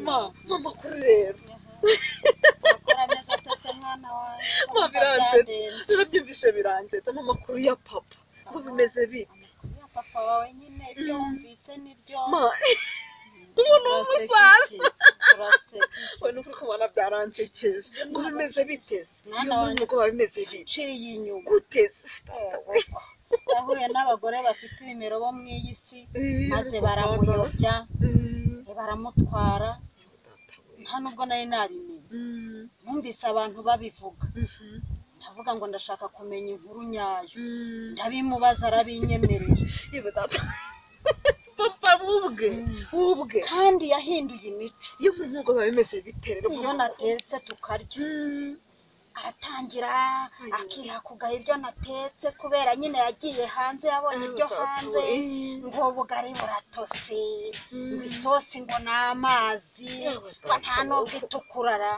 mama kurera akora neza atese mwana wawe mama biranzetse urabyumvishe biranzetse mama kuru ya papa ngo bimeze bite ya papa wawe nyine ibyo wumvise nibyo umuntu w'umusaza we nuko kubona byarancekeje ngo bimeze biteze mwana wanjye ngo bimeze biciye inyuma guteze yahuye n'abagore bafite ibimero bo mu iyi si maze baramuyobya baramutwara nta nubwo nari nabimenye numvise abantu babivuga ndavuga ngo ndashaka kumenya inkuru nyayo ndabimubaza arabinyemerera yewe data papa bubwe kandi yahinduye imico iyo umuntu ngo bimeze biterera iyo natetse tukarya aratangira akiha kugaha ibyo natetse kubera nyine yagiye hanze yabonye ibyo hanze ngo ubugari buratose ngo isosi ngo ni amazi ngo nta nubwo itukurara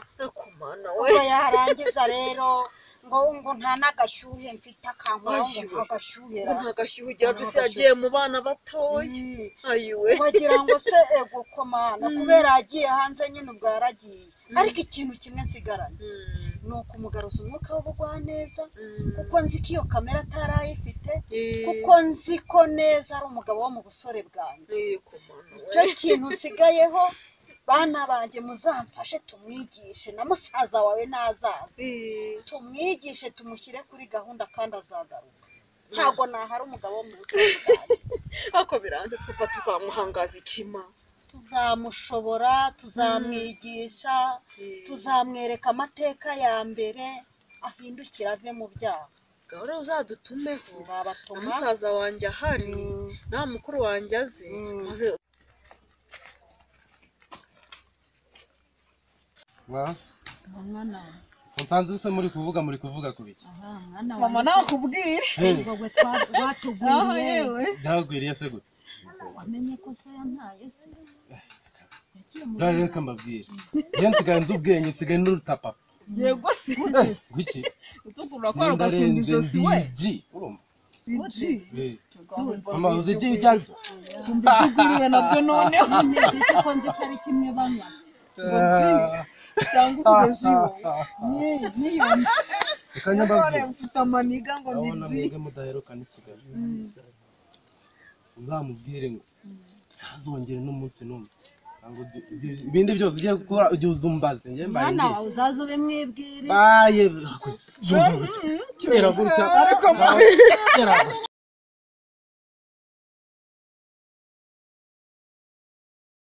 ubwo yarangiza rero ngo nta n'agashyuhe mfite akankora ngo ntagashyuhera ntagashyuhe ugira ngo isi yagiye mu bana batoya ayiwe wagira ngo se ego komana kubera yagiye hanze nyine ubwo yaragiye ariko ikintu kimwe nsigaranye ni ukumugaruza umwuka w'ubugwaneza kuko nzi ko iyo kamera atarayifite kuko nzi ko neza ari umugabo wo mu busore bwanjye icyo kintu nsigayeho bana banjye muzamfashe tumwigishe na musaza wawe nazaza tumwigishe tumushyire kuri gahunda kandi azagaruka ntabwo nahari umugabo wo mu busore bwanjye ako biranze papa tuzamuhangaza ikima tuzamushobora tuzamwigisha tuzamwereka amateka ya mbere ahindukira ave mu byaha gahora uzadutumeho nzabatuma musaza wanjye ahari na mukuru wanjye aze maze mwana nsanze se muri kuvuga ku biki mama nakubwire ngo twatugwiriye ndagwiriye se gute wamenye ko se yantaye se reka mbabwire iyo nsigaye nzi ubwenge nsigaye n'uruta papa yego se gwiki utukura ko ugasumba ijosi we urumva iji mama uzi igi cyangwa ndugwiriwe nabyo noneho ndetse ko nzi ko ari kimwe banywa cyangwa uvuze jiwo niyo reka nyambabwire mfite amaniga ngo ni abona ji mwebwe mudaheruka n'ikigali uzamubwire ngo ntazongere n'umunsi n'umwe ibindi byose ugiye gukora ujye uzumbaze njye mbaye mwana wawe uzaza ubimwibwire baye kera gutya ariko